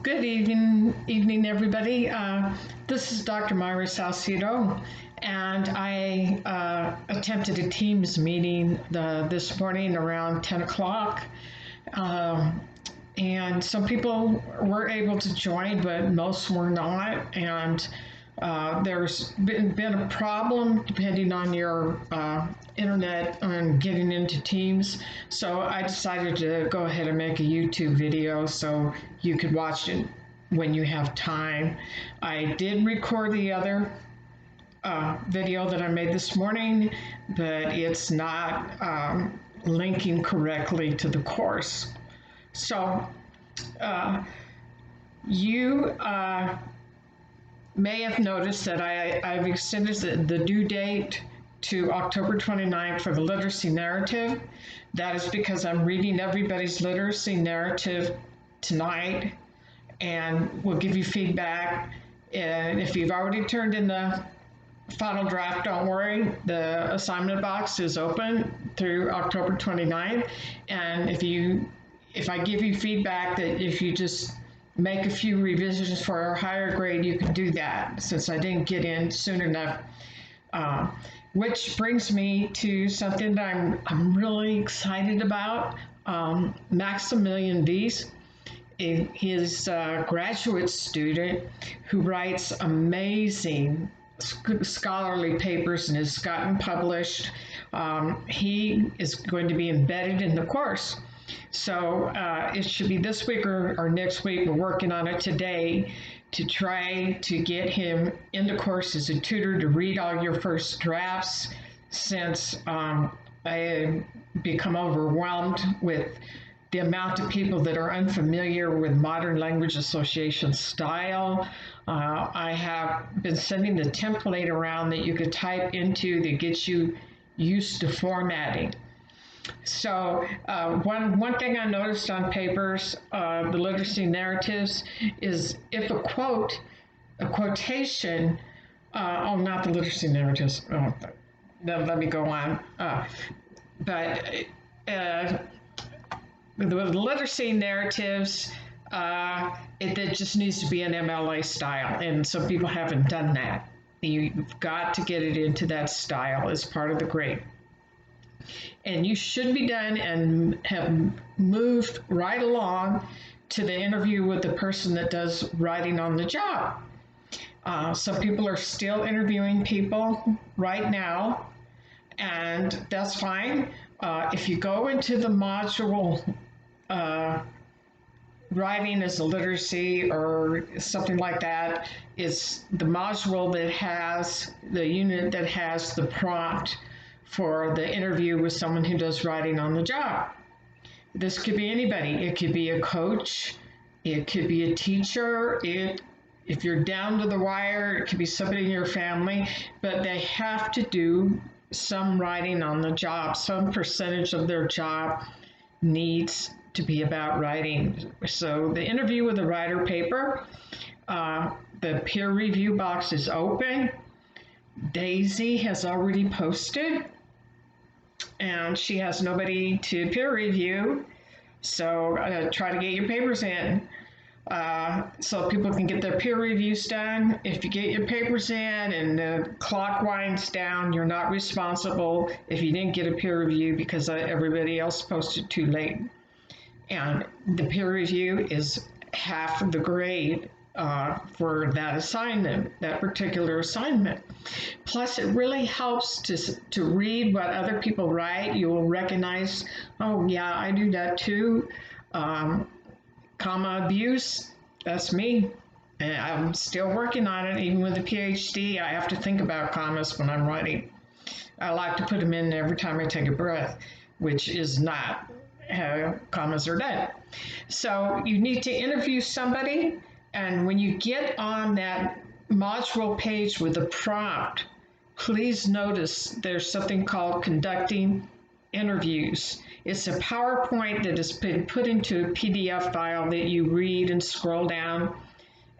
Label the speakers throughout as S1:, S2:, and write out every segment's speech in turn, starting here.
S1: Good evening, everybody. This is Dr. Myra Salcido, and I attempted a Teams meeting this morning around 10 o'clock. And some people were able to join, but most were not. And there's been a problem depending on your internet on getting into Teams. So I decided to go ahead and make a YouTube video so you could watch it when you have time. I did record the other video that I made this morning, but it's not linking correctly to the course. So you may have noticed that I've extended the due date to October 29th for the literacy narrative. That is because I'm reading everybody's literacy narrative tonight, and we'll give you feedback. And if you've already turned in the final draft, don't worry, the assignment box is open through October 29th. And if I give you feedback that if you just make a few revisions for a higher grade, you can do that since I didn't get in soon enough. Which brings me to something that I'm really excited about. Maximilian Weiss, his graduate student who writes amazing scholarly papers and has gotten published. He is going to be embedded in the course. So it should be this week or next week. We're working on it today to try to get him into course as a tutor to read all your first drafts, since I become overwhelmed with the amount of people that are unfamiliar with Modern Language Association style. I have been sending the template around that you could type into that gets you used to formatting. So one thing I noticed on papers, the literacy narratives, is if a quotation, not the literacy narratives, let me go on. But the literacy narratives, it just needs to be an MLA style, and some people haven't done that. You've got to get it into that style as part of the grade. And you should be done and have moved right along to the interview with the person that does writing on the job. Some people are still interviewing people right now, and that's fine. If you go into the module, writing as a literacy or something like that, it's the module that has the unit that has the prompt for the interview with someone who does writing on the job. This could be anybody. It could be a coach. It could be a teacher. If you're down to the wire, it could be somebody in your family, but they have to do some writing on the job. Some percentage of their job needs to be about writing. So the interview with the writer paper, the peer review box is open. Daisy has already posted, and she has nobody to peer review. So try to get your papers in so people can get their peer reviews done. If you get your papers in and the clock winds down, you're not responsible if you didn't get a peer review because everybody else posted too late. And the peer review is half of the grade for that assignment, that particular assignment. Plus, it really helps to read what other people write. You will recognize, oh yeah, I do that too. Comma abuse, that's me. And I'm still working on it. Even with a PhD, I have to think about commas when I'm writing. I like to put them in every time I take a breath, which is not how commas are done. So you need to interview somebody, and when you get on that module page with a prompt, please notice there's something called conducting interviews. It's a PowerPoint that has been put into a PDF file that you read and scroll down,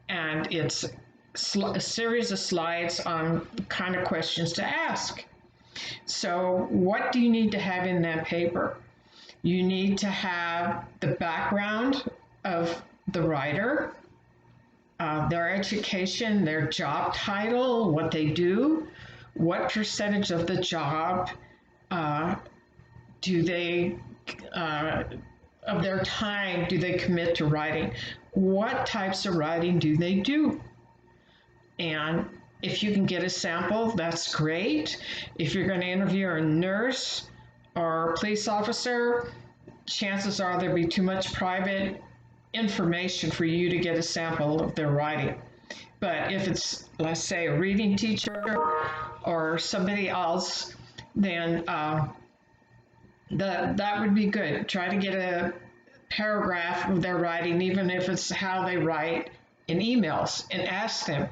S1: and it's a series of slides on the kind of questions to ask. So what do you need to have in that paper? You need to have the background of the writer. their education, their job title, what they do, what percentage of the job uh, do they, of their time, do they commit to writing? What types of writing do they do? And if you can get a sample, that's great. If you're going to interview a nurse or a police officer, chances are there'll be too much private information for you to get a sample of their writing. But if it's, let's say, a reading teacher or somebody else, then that would be good. Try to get a paragraph of their writing, even if it's how they write in emails, and ask them,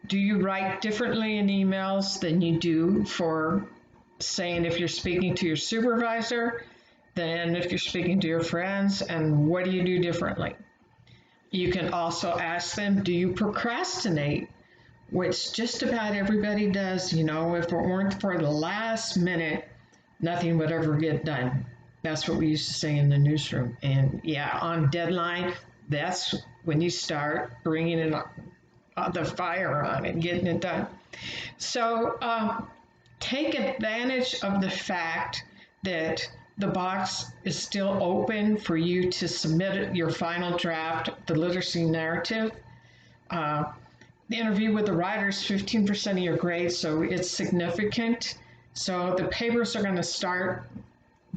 S1: do you write differently in emails than you do for saying if you're speaking to your supervisor than if you're speaking to your friends, and what do you do differently? You can also ask them, do you procrastinate? Which just about everybody does. You know, if it weren't for the last minute, nothing would ever get done. That's what we used to say in the newsroom. And yeah, on deadline, that's when you start bringing it the fire on and getting it done. So take advantage of the fact that the box is still open for you to submit your final draft, the literacy narrative. The interview with the writer is 15% of your grade, so it's significant. So the papers are going to start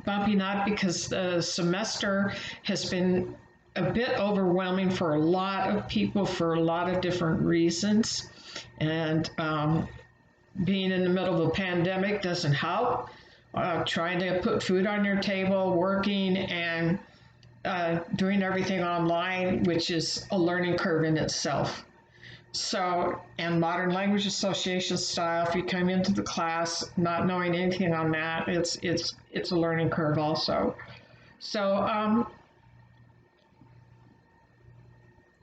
S1: bumping up because the semester has been a bit overwhelming for a lot of people for a lot of different reasons. And being in the middle of a pandemic doesn't help. Trying to put food on your table, working, and doing everything online, which is a learning curve in itself. So, and Modern Language Association style, if you come into the class not knowing anything on that, it's a learning curve also. So,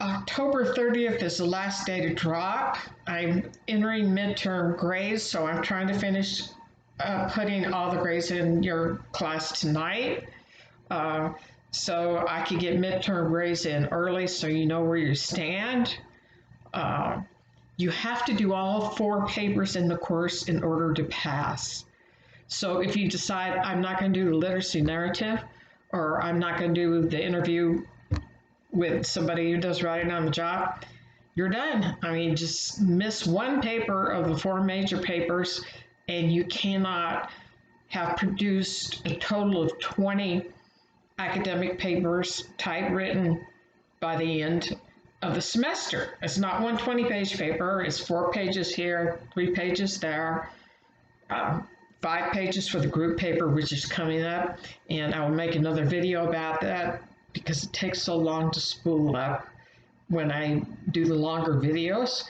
S1: October 30th is the last day to drop. I'm entering midterm grades, so I'm trying to finish putting all the grades in your class tonight. So I can get midterm grades in early so you know where you stand. You have to do all 4 papers in the course in order to pass. So if you decide I'm not going to do the literacy narrative, or I'm not going to do the interview with somebody who does writing on the job, you're done. I mean, just miss 1 paper of the 4 major papers, and you cannot have produced a total of 20 academic papers typewritten by the end of the semester. It's not one 20-page paper. It's 4 pages here, 3 pages there, 5 pages for the group paper, which is coming up. And I will make another video about that because it takes so long to spool up when I do the longer videos.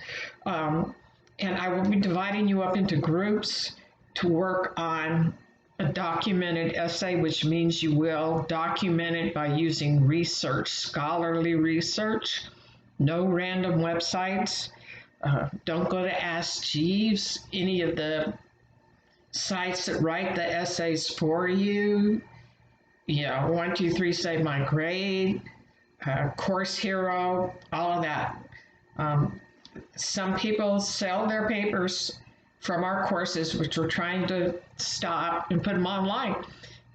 S1: And I will be dividing you up into groups to work on a documented essay, which means you will document it by using research, scholarly research, no random websites. Don't go to Ask Jeeves, any of the sites that write the essays for you. You know, 1, 2, 3 Save My Grade, Course Hero, all of that. Some people sell their papers from our courses, which we're trying to stop, and put them online.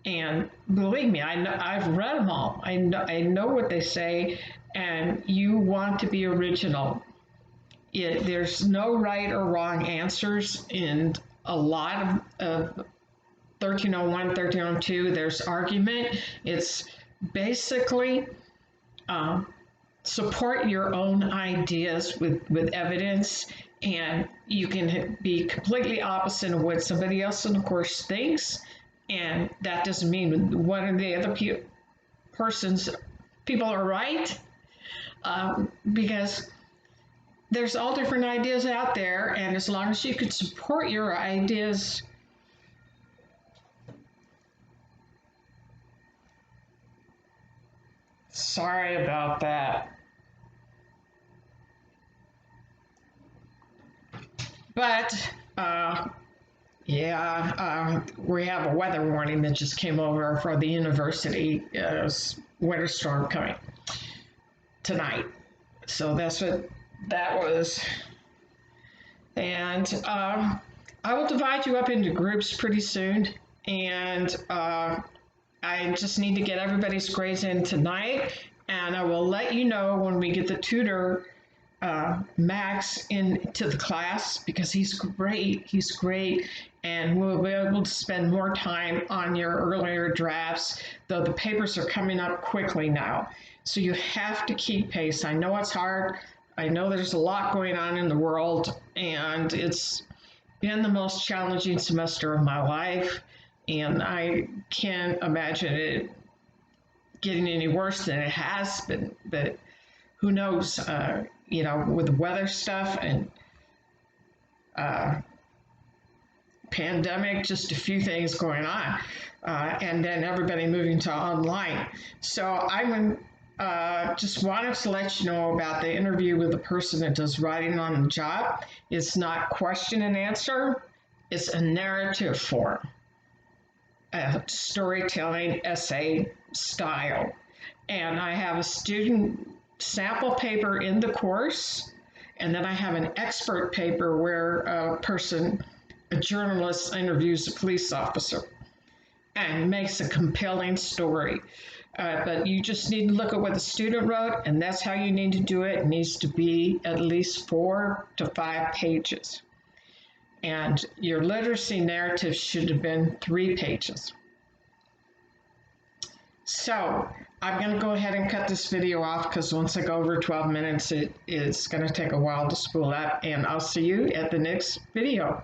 S1: And believe me, I've read them all. I know what they say, and you want to be original. There's no right or wrong answers in a lot of 1301, 1302. There's argument. It's basically support your own ideas with evidence, and you can be completely opposite of what somebody else in the course thinks, and that doesn't mean one of the other people are right, because there's all different ideas out there, and as long as you can support your ideas, sorry about that. But, we have a weather warning that just came over for the university. Winter storm coming tonight. So that's what that was, and I will divide you up into groups pretty soon. And I just need to get everybody's grades in tonight. And I will let you know when we get the tutor Max into the class because he's great. He's great. And we'll be able to spend more time on your earlier drafts, though the papers are coming up quickly now. So you have to keep pace. I know it's hard. I know there's a lot going on in the world, and it's been the most challenging semester of my life. And I can't imagine it getting any worse than it has been. But who knows? With the weather stuff and pandemic, just a few things going on, and then everybody moving to online. So I just wanted to let you know about the interview with the person that does writing on the job. It's not question and answer, it's a narrative form, a storytelling essay style. And I have a student sample paper in the course, and then I have an expert paper where a journalist interviews a police officer and makes a compelling story. But you just need to look at what the student wrote, and that's how you need to do it. It needs to be at least 4 to 5 pages. And your literacy narrative should have been 3 pages. So I'm going to go ahead and cut this video off because once I go over 12 minutes, it's going to take a while to spool up. And I'll see you at the next video.